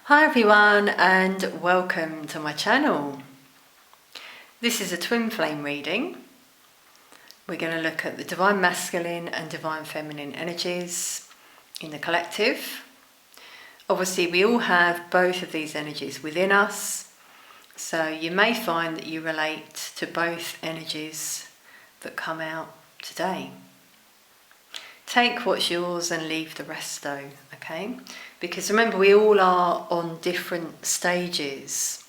Hi everyone and welcome to my channel. This is a twin flame reading. We're going to look at the divine masculine and divine feminine energies in the collective. Obviously we all have both of these energies within us, so you may find that you relate to both energies that come out today. Take what's yours and leave the rest though, okay? Because remember, we all are on different stages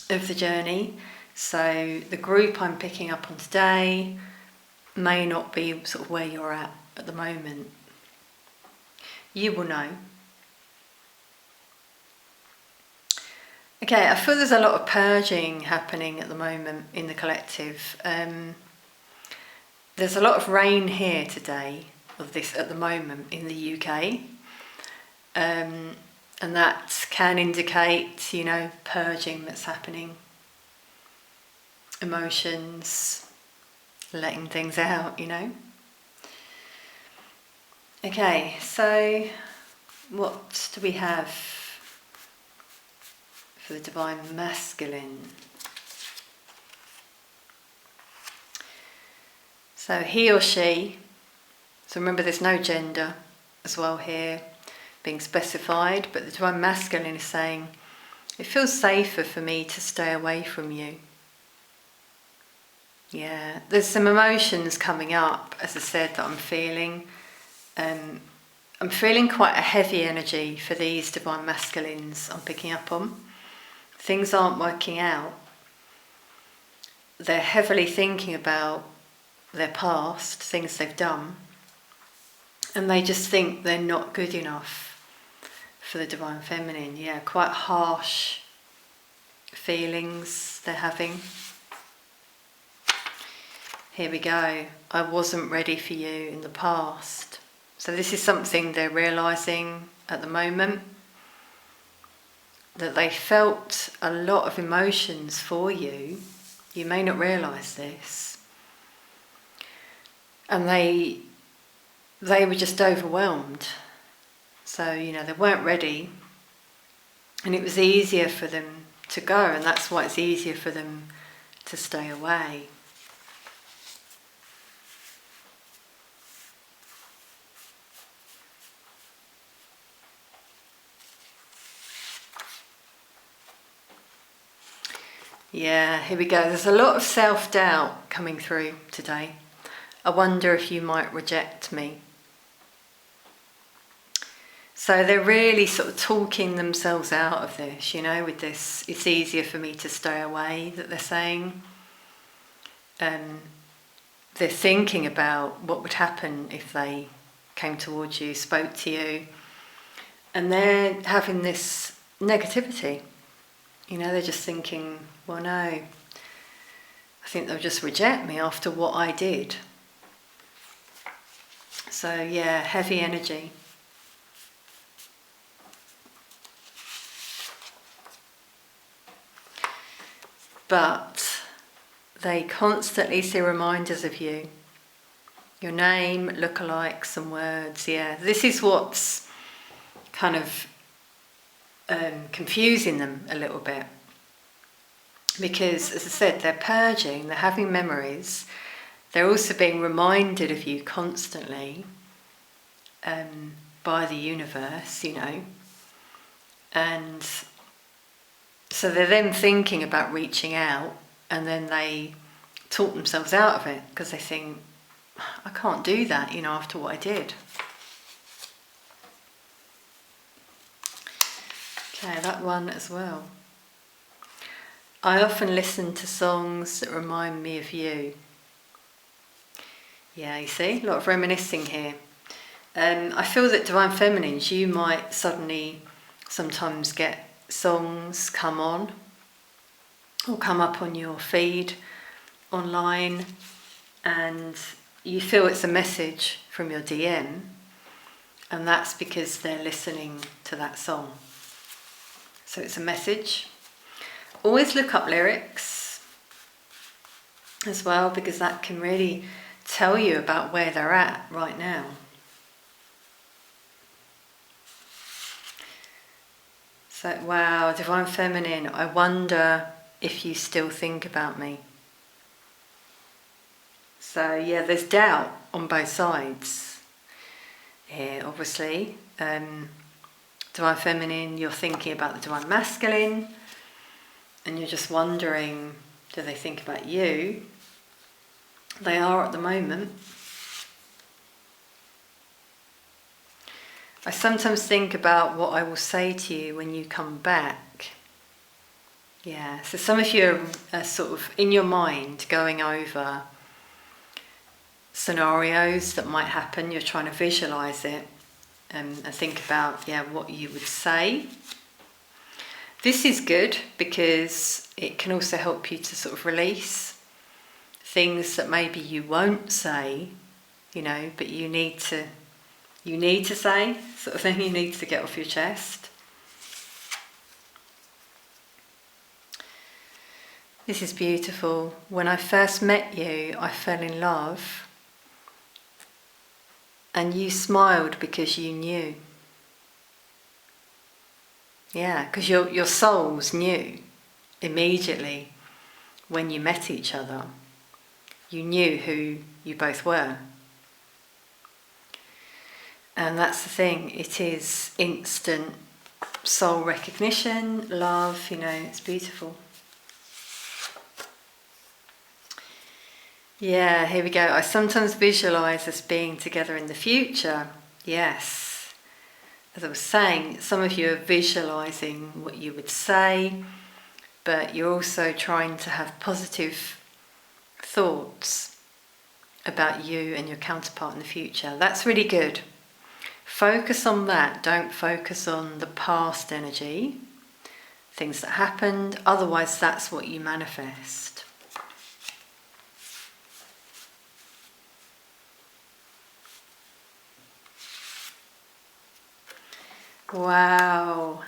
of the journey. So the group I'm picking up on today may not be sort of where you're at the moment. You will know. Okay, I feel there's a lot of purging happening at the moment in the collective. There's a lot of rain here today, of this at the moment in the UK, and that can indicate, purging that's happening, emotions, letting things out, Okay, so what do we have for the divine masculine? So he or she, so remember there's no gender as well here being specified, but the divine masculine is saying, it feels safer for me to stay away from you. Yeah, there's some emotions coming up, as I said, that I'm feeling. I'm feeling quite a heavy energy for these divine masculines I'm picking up on. Things aren't working out. They're heavily thinking about their past, things they've done, and they just think they're not good enough for the divine feminine. Yeah, quite harsh feelings they're having. Here we go. I wasn't ready for you in the past. So this is something they're realizing at the moment, that they felt a lot of emotions for you. You may not realize this. And they were just overwhelmed. So, they weren't ready. And it was easier for them to go, and that's why it's easier for them to stay away. Yeah, here we go. There's a lot of self-doubt coming through today. I wonder if you might reject me. So they're really sort of talking themselves out of this, with this, it's easier for me to stay away, that they're saying. They're thinking about what would happen if they came towards you, spoke to you, and they're having this negativity. They're just thinking, well, no, I think they'll just reject me after what I did. So yeah, heavy energy. But they constantly see reminders of you. Your name, lookalikes and words, yeah. This is what's kind of confusing them a little bit. Because, as I said, they're purging, they're having memories. They're also being reminded of you constantly by the universe, And so they're then thinking about reaching out, and then they talk themselves out of it because they think, I can't do that, after what I did. Okay, that one as well. I often listen to songs that remind me of you. Yeah, you see, a lot of reminiscing here. I feel that divine feminines, you might suddenly sometimes get songs come on or come up on your feed online, and you feel it's a message from your DM, and that's because they're listening to that song. So it's a message. Always look up lyrics as well, because that can really tell you about where they're at right now. So, wow, Divine Feminine, I wonder if you still think about me. So, yeah, there's doubt on both sides here, obviously. Divine Feminine, you're thinking about the Divine Masculine, and you're just wondering, do they think about you? They are at the moment. I sometimes think about what I will say to you when you come back. Yeah, so some of you are sort of in your mind going over scenarios that might happen. You're trying to visualize it and think about, what you would say. This is good because it can also help you to sort of release things that maybe you won't say, but you need to say, sort of thing you need to get off your chest. This is beautiful. When I first met you, I fell in love, and you smiled because you knew. Yeah, because your souls knew immediately when you met each other. You knew who you both were. And that's the thing, it is instant soul recognition, love, it's beautiful. Yeah, here we go. I sometimes visualise us being together in the future. Yes. As I was saying, some of you are visualising what you would say, but you're also trying to have positive thoughts about you and your counterpart in the future. That's really good. Focus on that. Don't focus on the past energy, things that happened. Otherwise, that's what you manifest. Wow.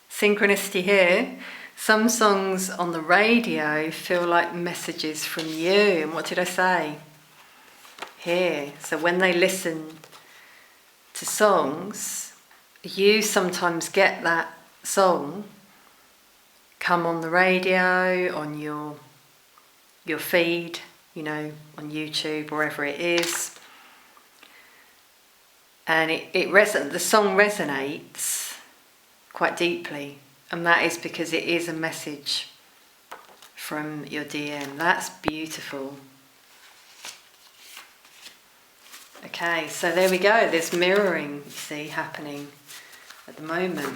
Synchronicity here. Some songs on the radio feel like messages from you. And what did I say? Here. So when they listen to songs, you sometimes get that song come on the radio, on your feed, on YouTube, wherever it is. And the song resonates quite deeply, and that is because it is a message from your DM. That's beautiful. Okay, so there we go. There's mirroring, you see, happening at the moment.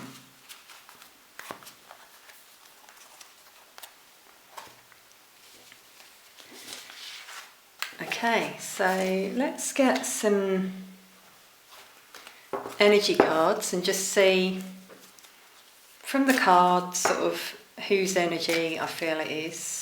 Okay, so let's get some energy cards and just see from the cards sort of whose energy I feel it is.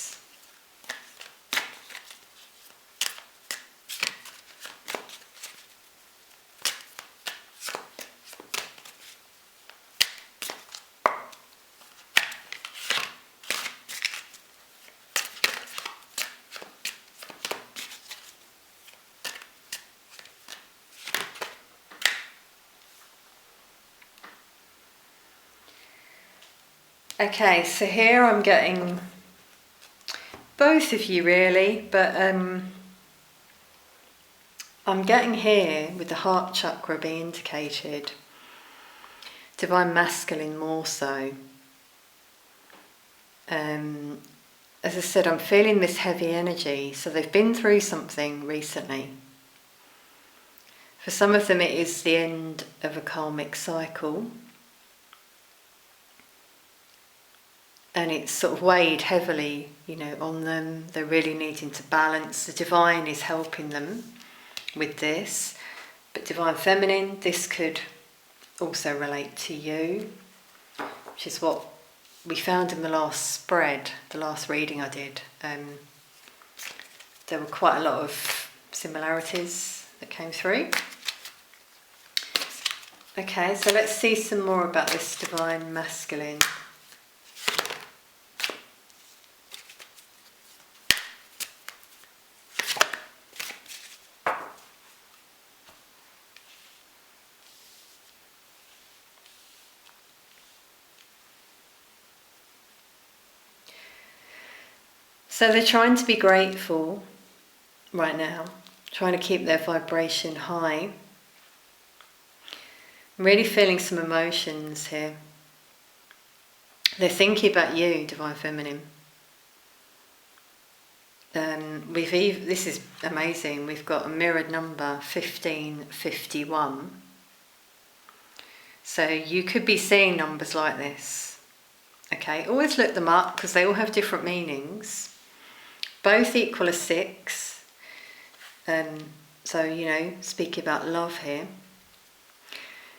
Okay, so here I'm getting both of you really, but I'm getting here with the heart chakra being indicated, Divine Masculine more so. As I said, I'm feeling this heavy energy, so they've been through something recently. For some of them it is the end of a karmic cycle. And it's sort of weighed heavily, on them. They're really needing to balance. The divine is helping them with this. But Divine Feminine, this could also relate to you, which is what we found in the last spread, the last reading I did. There were quite a lot of similarities that came through. Okay, so let's see some more about this Divine Masculine. So they're trying to be grateful right now, trying to keep their vibration high. I'm really feeling some emotions here. They're thinking about you, Divine Feminine. This is amazing. We've got a mirrored number, 1551. So you could be seeing numbers like this. Okay, always look them up because they all have different meanings. Both equal a 6. So, you know, speaking about love here.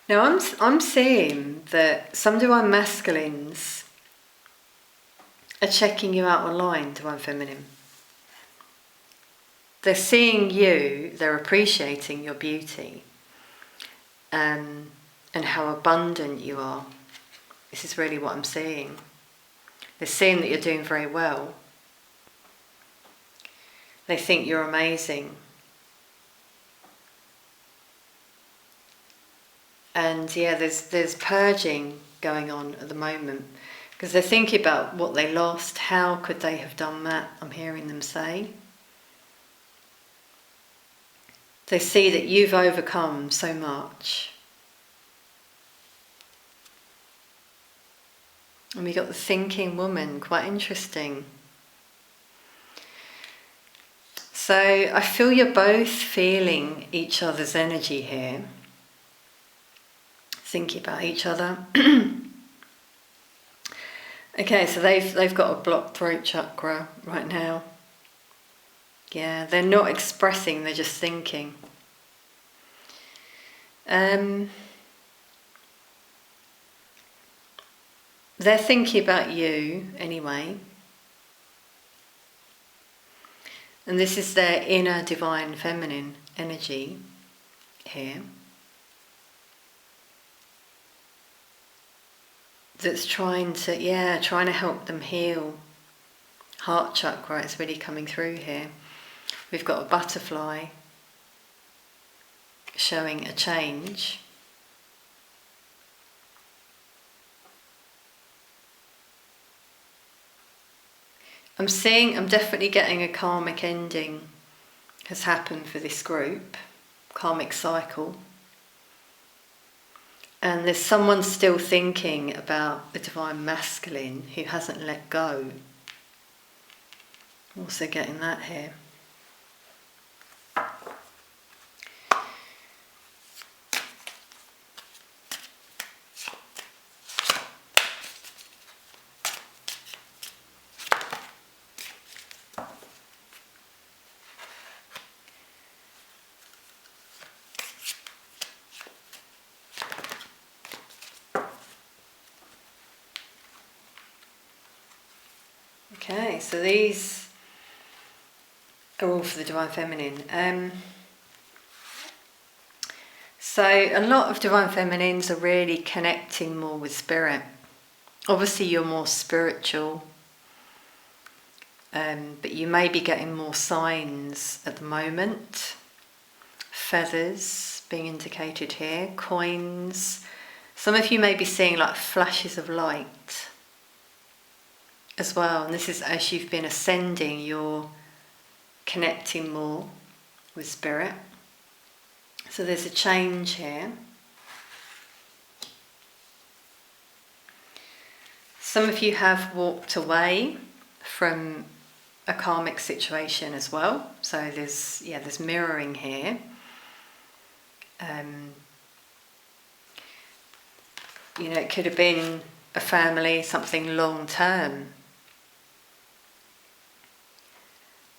Now I'm seeing that some Divine Masculines are checking you out online, Divine Feminine. They're seeing you, they're appreciating your beauty, and how abundant you are. This is really what I'm seeing. They're seeing that you're doing very well. They think you're amazing. And yeah, there's purging going on at the moment because they're thinking about what they lost. How could they have done that? I'm hearing them say. They see that you've overcome so much. And we got the thinking woman, quite interesting. So I feel you're both feeling each other's energy here. Thinking about each other. Okay, so they've got a blocked throat chakra right now. Yeah, they're not expressing, they're just thinking. They're thinking about you anyway. And this is their inner divine feminine energy here. That's trying to help them heal. Heart chakra is really coming through here. We've got a butterfly showing a change. I'm definitely getting a karmic ending has happened for this group, karmic cycle. And there's someone still thinking about the Divine Masculine who hasn't let go. Also getting that here. Okay, so these are all for the Divine Feminine. So a lot of Divine Feminines are really connecting more with Spirit. Obviously you're more spiritual, but you may be getting more signs at the moment. Feathers being indicated here, coins. Some of you may be seeing like flashes of light as well, and this is as you've been ascending, you're connecting more with Spirit. So there's a change here. Some of you have walked away from a karmic situation as well. So there's mirroring here. It could have been a family, something long term.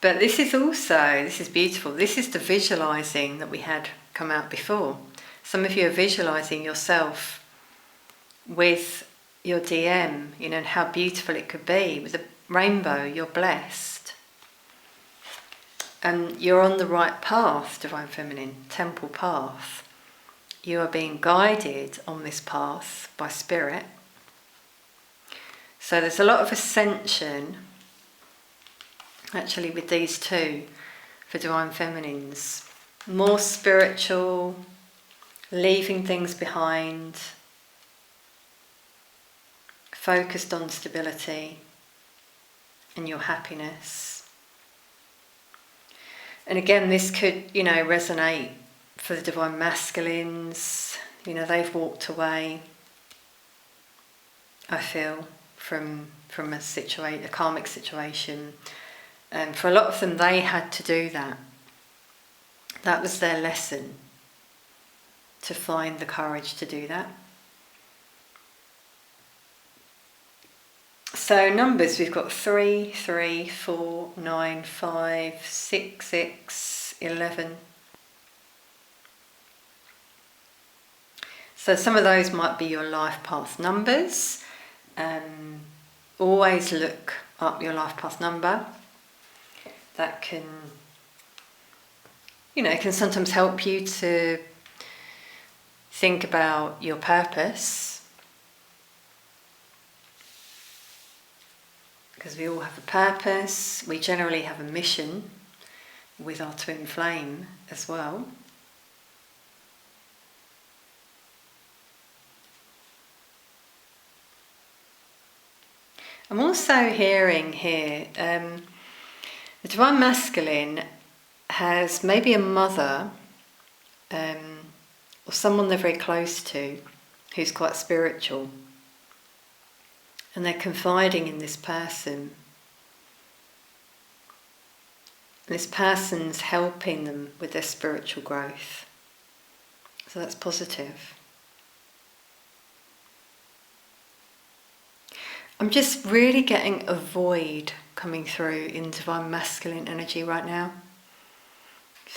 But this is beautiful. This is the visualizing that we had come out before. Some of you are visualizing yourself with your DM, and how beautiful it could be. With a rainbow, you're blessed. And you're on the right path, Divine Feminine, temple path. You are being guided on this path by Spirit. So there's a lot of ascension, actually, with these two, for Divine Feminines. More spiritual, leaving things behind, focused on stability. and your happiness. And again, this could, resonate for the divine masculines. They've walked away, I feel, from a karmic situation. And for a lot of them, they had to do that. That was their lesson, to find the courage to do that. So numbers, we've got 3, 3, 4, 9, 5, 6, 6, 11. So some of those might be your life path numbers. Always look up your life path number. That can sometimes help you to think about your purpose. Because we all have a purpose. We generally have a mission with our twin flame as well. I'm also hearing here, the divine masculine has maybe a mother or someone they're very close to who's quite spiritual, and they're confiding in this person. This person's helping them with their spiritual growth. So that's positive. I'm just really getting a void coming through in divine masculine energy right now.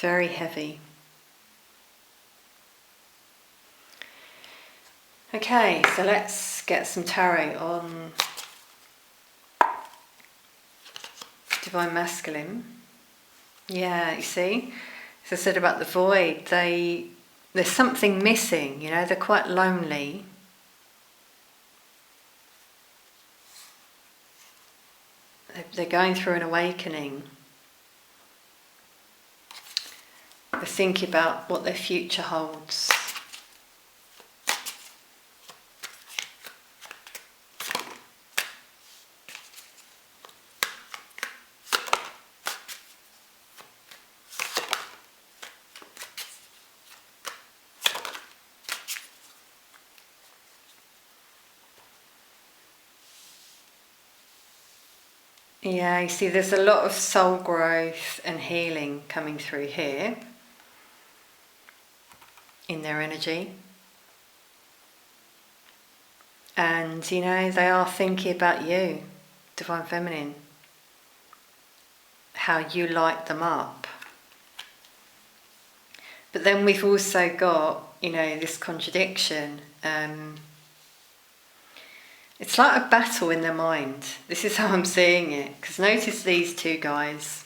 Very heavy. Okay, so let's get some tarot on divine masculine. Yeah, you see, as I said about the void, there's something missing, they're quite lonely. They're going through an awakening. They're thinking about what their future holds. Yeah, you see there's a lot of soul growth and healing coming through here in their energy. And, they are thinking about you, divine feminine, how you light them up. But then we've also got, this contradiction. It's like a battle in their mind. This is how I'm seeing it. Because notice these two guys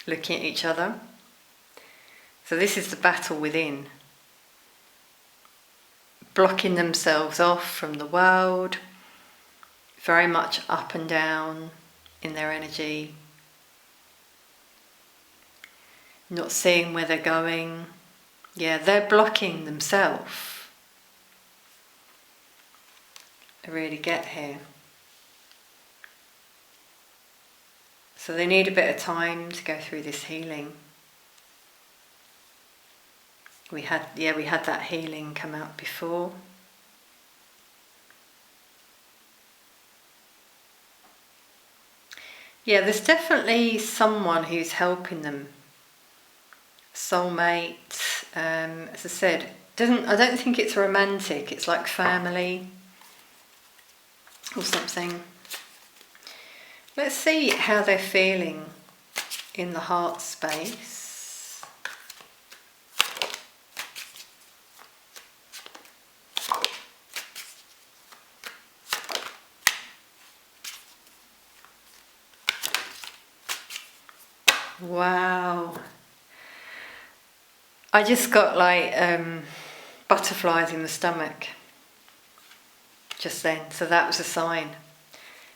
looking at each other. So this is the battle within. Blocking themselves off from the world. Very much up and down in their energy. Not seeing where they're going. Yeah, they're blocking themselves. Really get here. So they need a bit of time to go through this healing. We had that healing come out before. Yeah, there's definitely someone who's helping them. Soulmate, as I said, I don't think it's romantic, it's like family or something. Let's see how they're feeling in the heart space. Wow. I just got like butterflies in the stomach just then, so that was a sign,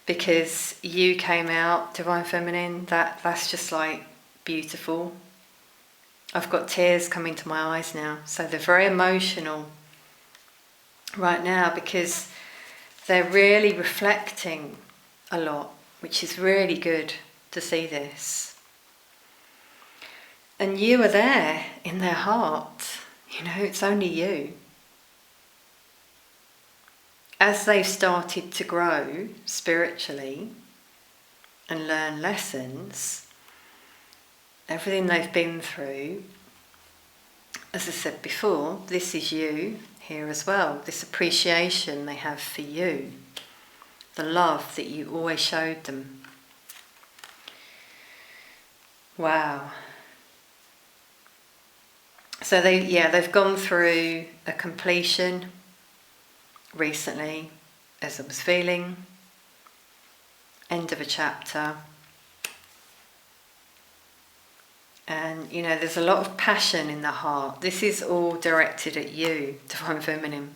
because you came out, divine feminine. That's just like beautiful. I've got tears coming to my eyes now, so they're very emotional right now because they're really reflecting a lot. which is really good to see this. And you are there in their heart. You know, it's only you. As they've started to grow spiritually and learn lessons, everything they've been through, as I said before, this is you here as well. This appreciation they have for you, the love that you always showed them. Wow. So they've gone through a completion recently, as I was feeling, end of a chapter. And, you know, there's a lot of passion in the heart. This is all directed at you, Divine Feminine.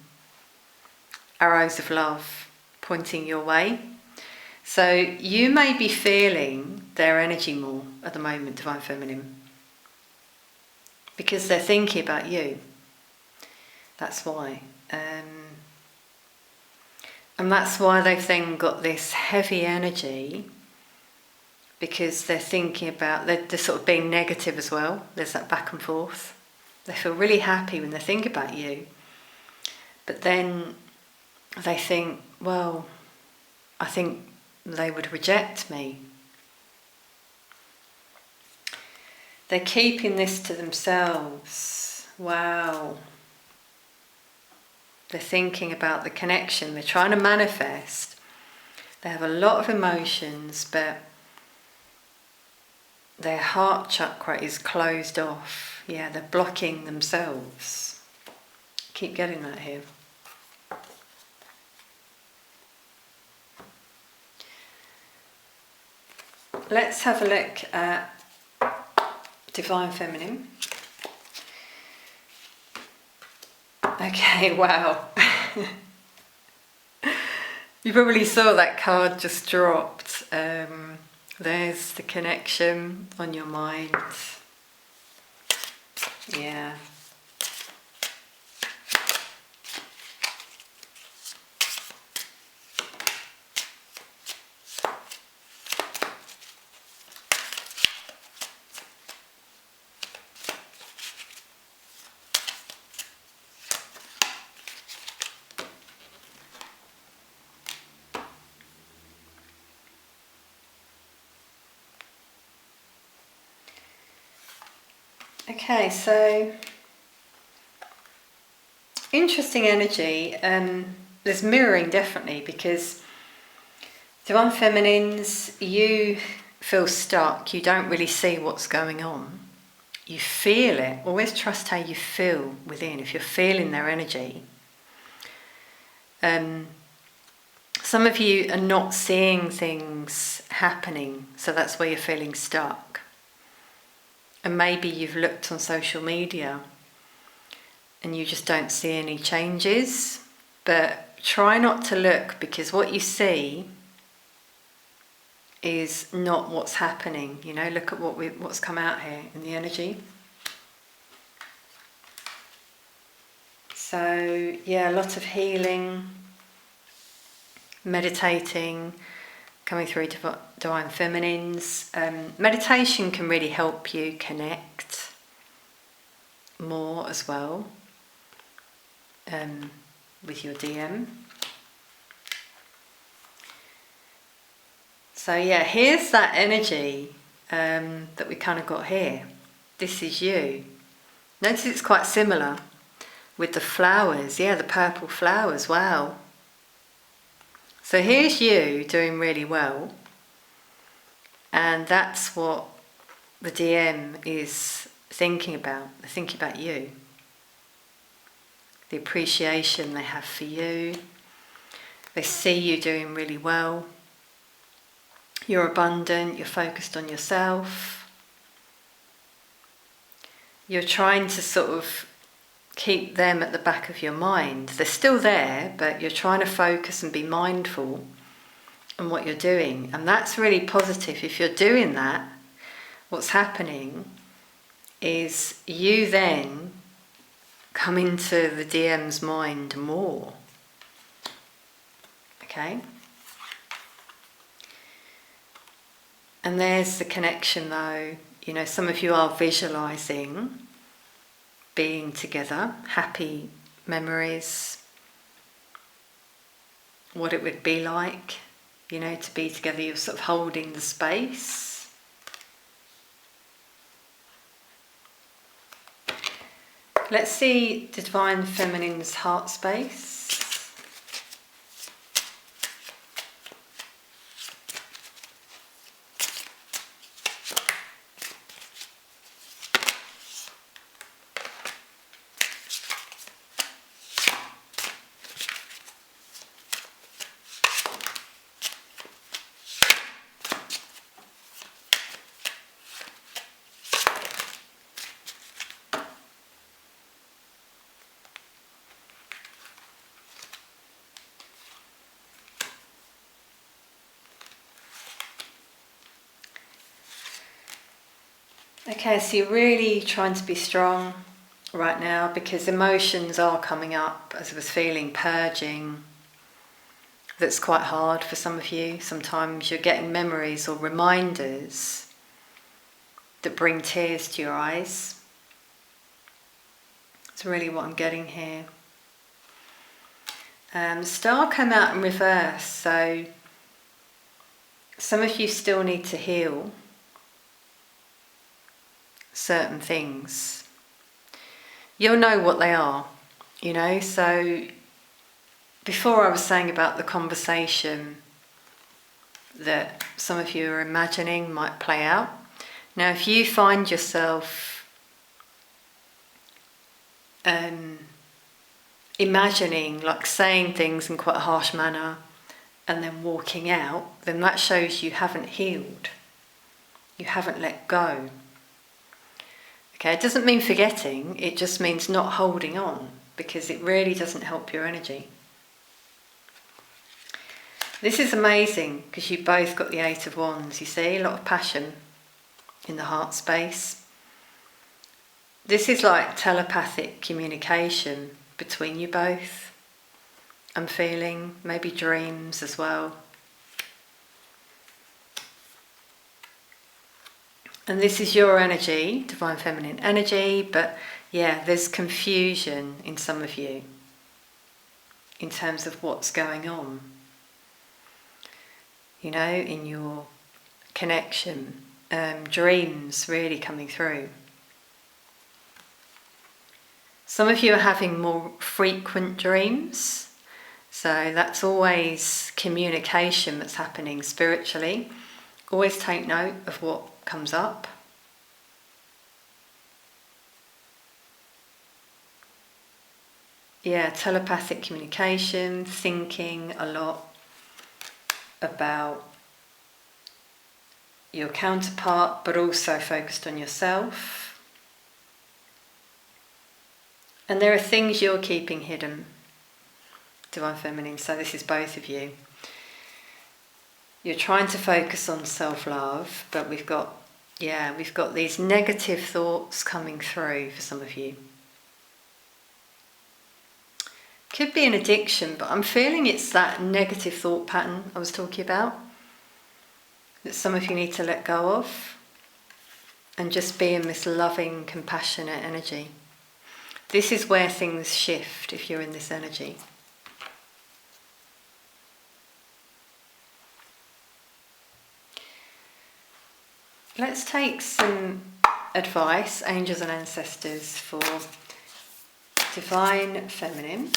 Arrows of love pointing your way. So you may be feeling their energy more at the moment, Divine Feminine, because they're thinking about you. That's why. And that's why they've then got this heavy energy, because they're thinking about, they're sort of being negative as well. There's that back and forth. They feel really happy when they think about you. But then they think, well, I think they would reject me. They're keeping this to themselves. Wow. They're thinking about the connection. They're trying to manifest. They have a lot of emotions, but their heart chakra is closed off. Yeah, they're blocking themselves. Keep getting that here. Let's have a look at Divine Feminine. Okay, wow. You probably saw that card just dropped. There's the connection on your mind. Yeah. Okay, so interesting energy. There's mirroring definitely, because Divine Feminines, you feel stuck. You don't really see what's going on. You feel it. Always trust how you feel within. If you're feeling their energy. Some of you are not seeing things happening, so that's where you're feeling stuck. And maybe you've looked on social media and you just don't see any changes. But try not to look, because what you see is not what's happening. You know, look at what's come out here in the energy. So yeah, a lot of healing, meditating, coming through Divine Feminines. Meditation can really help you connect more as well with your DM. So yeah, here's that energy that we kind of got here. This is you. Notice it's quite similar with the flowers. Yeah, the purple flowers. Wow. So here's you doing really well, and that's what the DM is thinking about. They're thinking about you, the appreciation they have for you. They see you doing really well. You're abundant, you're focused on yourself. You're trying to sort of keep them at the back of your mind. They're still there, but you're trying to focus and be mindful on what you're doing. And that's really positive. If you're doing that, what's happening is you then come into the DM's mind more. Okay? And there's the connection though. You know, some of you are visualizing being together, happy memories, what it would be like, you know, to be together. You're sort of holding the space. Let's see the Divine Feminine's heart space. Okay, so you're really trying to be strong right now because emotions are coming up, as I was feeling, purging. That's quite hard for some of you. Sometimes you're getting memories or reminders that bring tears to your eyes. That's really what I'm getting here. The star came out in reverse, so some of you still need to heal certain things. You'll know what they are, you know. So before I was saying about the conversation that some of you are imagining might play out. Now if you find yourself imagining, like saying things in quite a harsh manner and then walking out, then that shows you haven't healed. You haven't let go. Okay, it doesn't mean forgetting, it just means not holding on, because it really doesn't help your energy. This is amazing, because you both got the Eight of Wands, you see, a lot of passion in the heart space. This is like telepathic communication between you both. I'm feeling, maybe dreams as well. And this is your energy, Divine Feminine energy, but yeah, there's confusion in some of you in terms of what's going on. You know, in your connection, dreams really coming through. Some of you are having more frequent dreams, so that's always communication that's happening spiritually. Always take note of what comes up. Yeah, telepathic communication, thinking a lot about your counterpart, but also focused on yourself. And there are things you're keeping hidden, Divine Feminine, so this is both of you. You're trying to focus on self-love, but we've got these negative thoughts coming through for some of you. Could be an addiction, but I'm feeling it's that negative thought pattern I was talking about that some of you need to let go of and just be in this loving, compassionate energy. This is where things shift if you're in this energy. Let's take some advice, angels and ancestors, for Divine Feminine.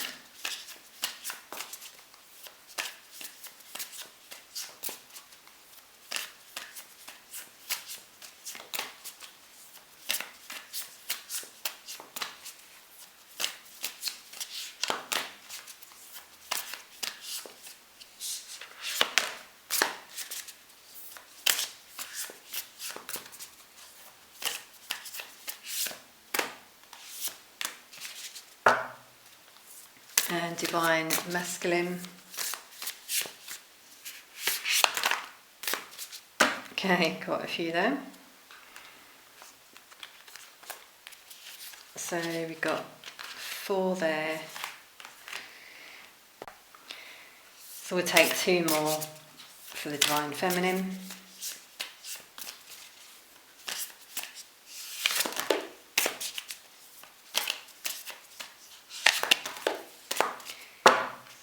And Divine Masculine. Okay, got a few there. So we've got 4 there. So we'll take 2 more for the Divine Feminine.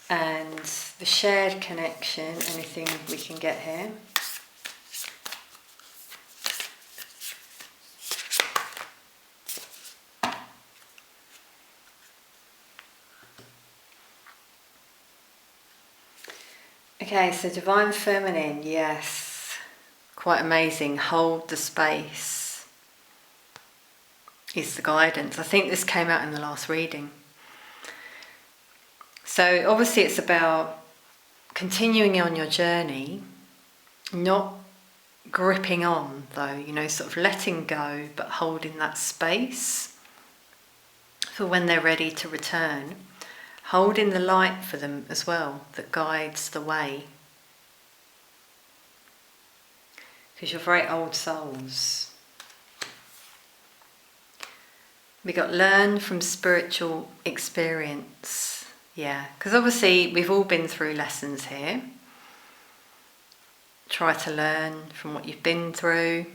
and the shared connection, anything we can get here. Okay, so divine feminine, yes, quite amazing. Hold the space is the guidance. I think this came out in the last reading. So obviously it's about continuing on your journey, not gripping on though, sort of letting go, but holding that space for when they're ready to return. Holding the light for them as well, that guides the way. Because you're very old souls. We got learn from spiritual experience. Yeah, because obviously we've all been through lessons here. Try to learn from what you've been through.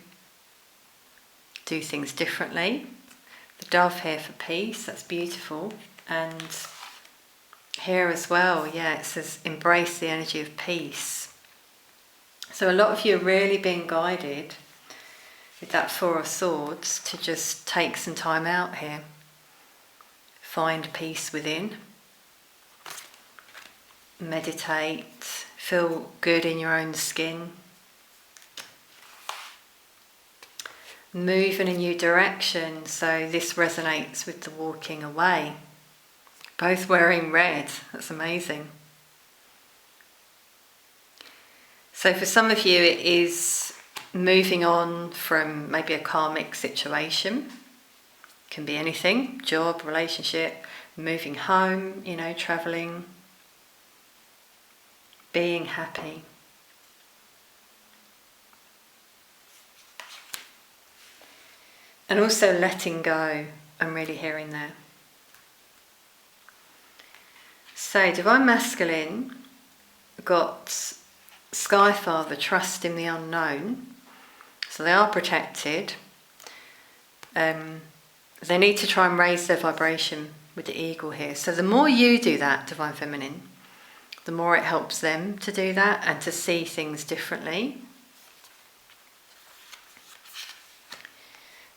Do things differently. The dove here for peace, that's beautiful. And here as well, yeah, it says embrace the energy of peace. So a lot of you are really being guided with that Four of Swords to just take some time out here. Find peace within. Meditate. Feel good in your own skin. Move in a new direction. So this resonates with the walking away. Both wearing red, that's amazing. So for some of you it is moving on from maybe a karmic situation. Can be anything, job, relationship, moving home, travelling, being happy. And also letting go, I'm really hearing there. So, Divine Masculine got Sky Father, trust in the unknown. So they are protected. They need to try and raise their vibration with the eagle here. So the more you do that, Divine Feminine, the more it helps them to do that and to see things differently.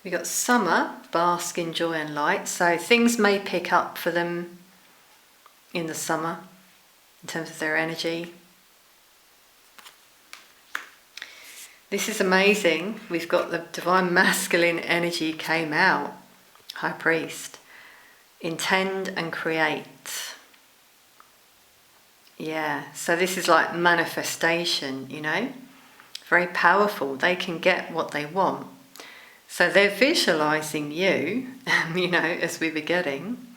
We got Summer, bask in joy and light. So things may pick up for them in the summer in terms of their energy. This is amazing. We've got the Divine Masculine energy came out. High Priest. Intend and create. Yeah, so this is like manifestation, Very powerful. They can get what they want. So they're visualizing you, as we were getting.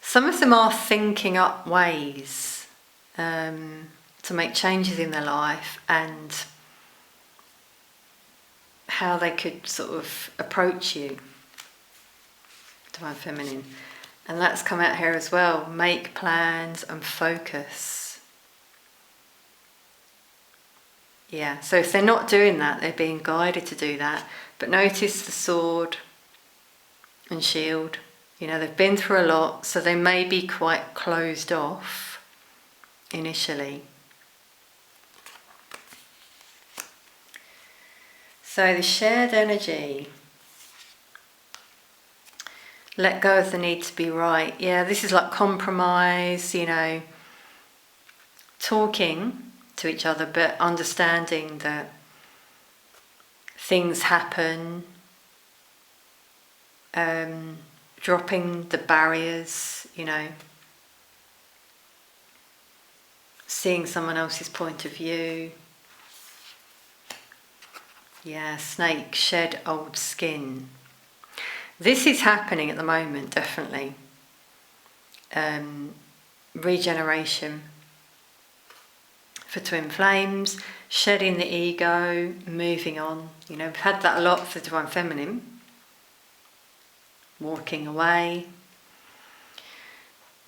Some of them are thinking up ways to make changes in their life and how they could sort of approach you, Divine Feminine. And that's come out here as well. Make plans and focus. Yeah, so if they're not doing that, they're being guided to do that. But notice the sword and shield. They've been through a lot, so they may be quite closed off initially. So the shared energy. Let go of the need to be right. Yeah, this is like compromise, talking to each other, but understanding that things happen, dropping the barriers, seeing someone else's point of view. Yeah, snake, shed old skin. This is happening at the moment, definitely. Regeneration for twin flames, shedding the ego, moving on. We've had that a lot for Divine Feminine. Walking away.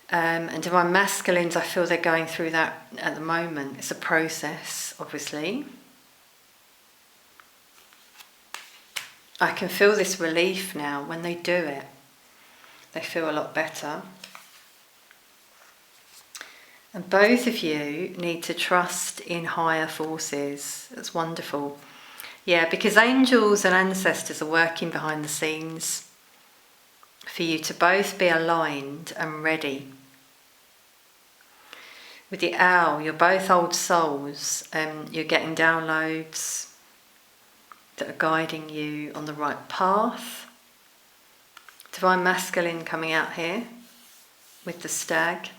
And Divine Masculines, I feel they're going through that at the moment. It's a process, obviously. I can feel this relief now when they do it. They feel a lot better. And both of you need to trust in higher forces. That's wonderful. Yeah, because angels and ancestors are working behind the scenes for you to both be aligned and ready. With the owl, you're both old souls, and you're getting downloads that are guiding you on the right path. Divine masculine coming out here with the stag.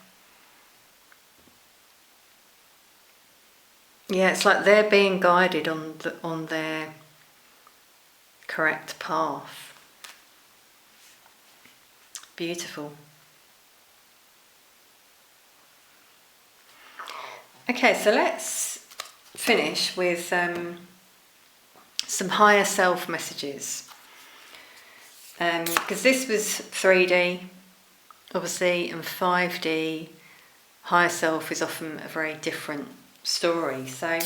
Yeah, it's like they're being guided on their correct path. Beautiful. Okay, so let's finish with some higher self messages. Because this was 3D, obviously, and 5D. Higher self is often a very different story. So,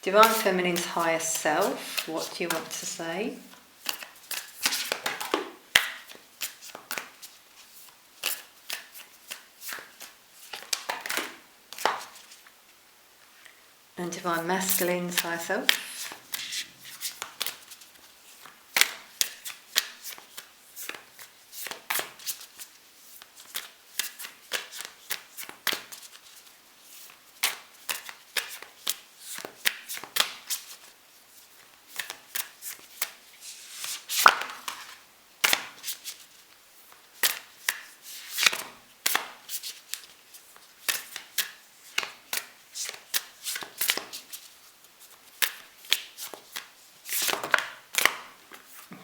Divine Feminine's higher self, what do you want to say? And Divine Masculine's higher self?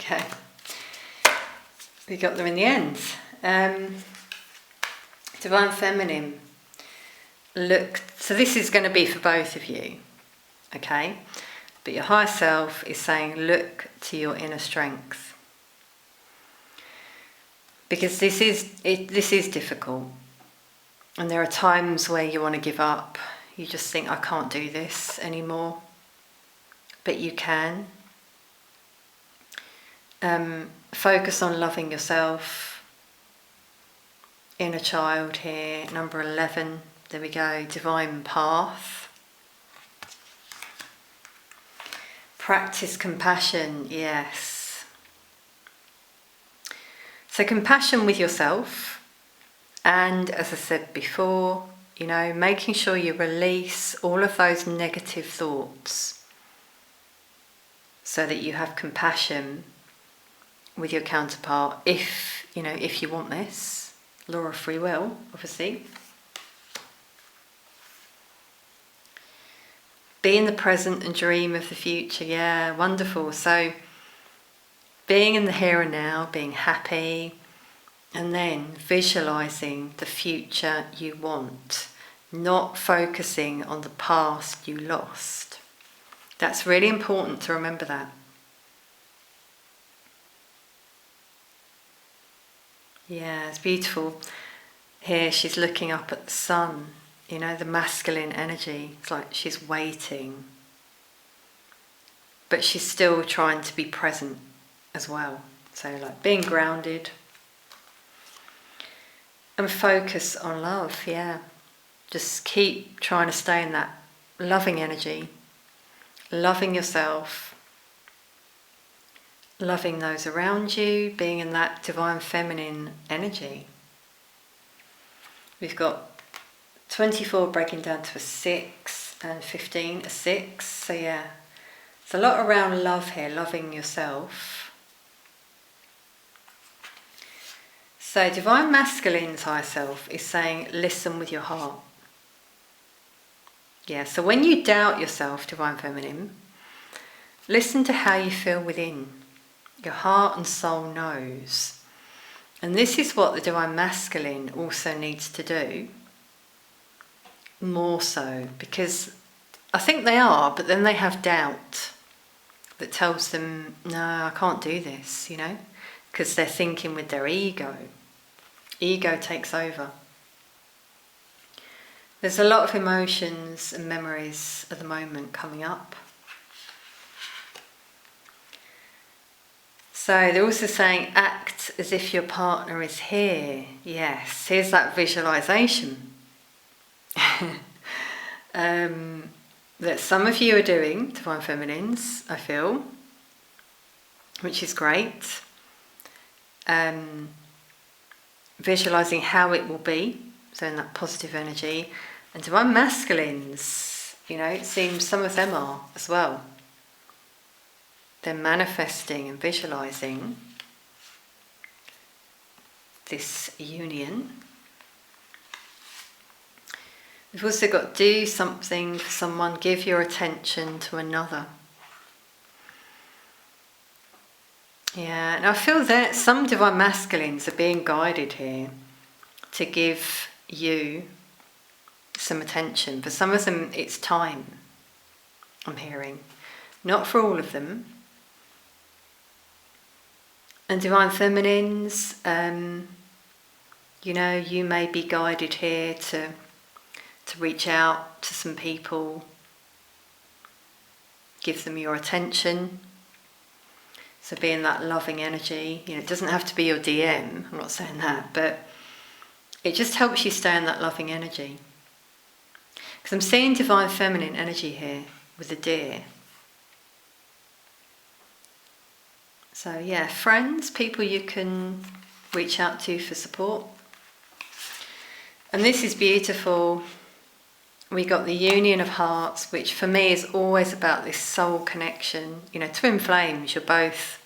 Okay, we got them in the end. Divine Feminine, look, so this is going to be for both of you, okay? But your higher self is saying, look to your inner strength. Because this is difficult. And there are times where you want to give up. You just think, I can't do this anymore. But you can. Focus on loving yourself. Inner child here, number 11. There we go, divine path. Practice compassion, yes. So compassion with yourself, and as I said before, you know, making sure you release all of those negative thoughts so that you have compassion with your counterpart, if you want this. Law of free will, obviously. Be in the present and dream of the future. Yeah, wonderful. So being in the here and now, being happy, and then visualizing the future you want, not focusing on the past you lost. That's really important to remember that. Yeah, it's beautiful. Here she's looking up at the sun, you know, the masculine energy. It's like she's waiting. But she's still trying to be present as well. So like being grounded. And focus on love, yeah. Just keep trying to stay in that loving energy. Loving yourself. Loving those around you, being in that divine feminine energy. We've got 24 breaking down to a 6 and 15 a 6. So yeah, it's a lot around love here, loving yourself. So divine masculine's higher self is saying, listen with your heart. Yeah, so when you doubt yourself, divine feminine, listen to how you feel within. Your heart and soul knows. And this is what the divine masculine also needs to do. More so, because I think they are, but then they have doubt that tells them, no, I can't do this, you know, because they're thinking with their ego. Ego takes over. There's a lot of emotions and memories at the moment coming up. So they're also saying, act as if your partner is here. Yes, here's that visualization. that some of you are doing, Divine Feminines, I feel, which is great. Visualising how it will be, so in that positive energy. And Divine Masculines, you know, it seems some of them are as well. They're manifesting and visualising this union. We've also got do something for someone, give your attention to another. Yeah, and I feel that some Divine Masculines are being guided here to give you some attention. For some of them, it's time, I'm hearing. Not for all of them. And Divine Feminines, you know, you may be guided here to reach out to some people, give them your attention. So be in that loving energy. You know, it doesn't have to be your DM, I'm not saying that, but it just helps you stay in that loving energy. Because I'm seeing Divine Feminine energy here with the deer. So yeah, friends, people you can reach out to for support. And this is beautiful. We got the union of hearts, which for me is always about this soul connection. You know, twin flames, you're both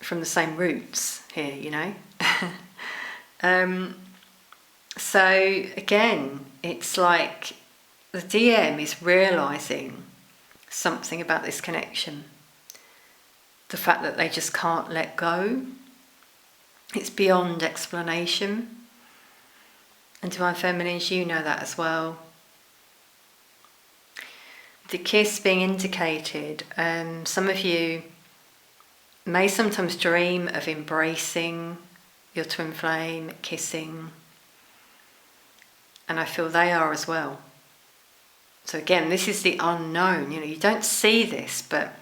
from the same roots here, you know. So again, it's like the DM is realising something about this connection. The fact that they just can't let go. It's beyond explanation. And Divine Feminines, you know that as well. The kiss being indicated, some of you may sometimes dream of embracing your twin flame, kissing, and I feel they are as well. So again, this is the unknown. You know, you don't see this, but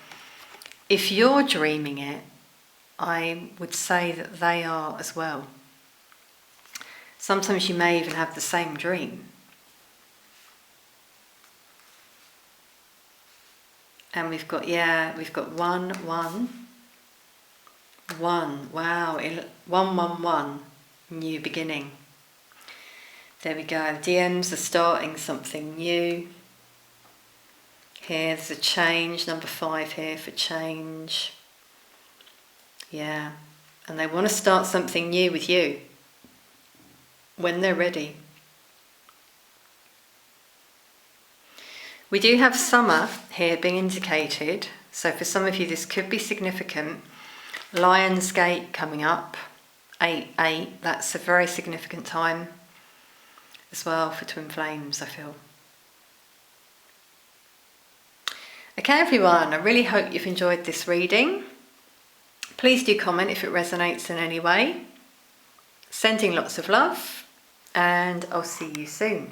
if you're dreaming it, I would say that they are as well. Sometimes you may even have the same dream. And we've got 1, 1, 1. Wow, 1, 1, 1. New beginning. There we go. DMs are starting something new. Here, there's a change. Number 5 here for change. Yeah. And they want to start something new with you when they're ready. We do have summer here being indicated. So for some of you, this could be significant. Lion's Gate coming up. 8/8. That's a very significant time as well for twin flames, I feel. Okay, everyone, I really hope you've enjoyed this reading. Please do comment if it resonates in any way. Sending lots of love, and I'll see you soon.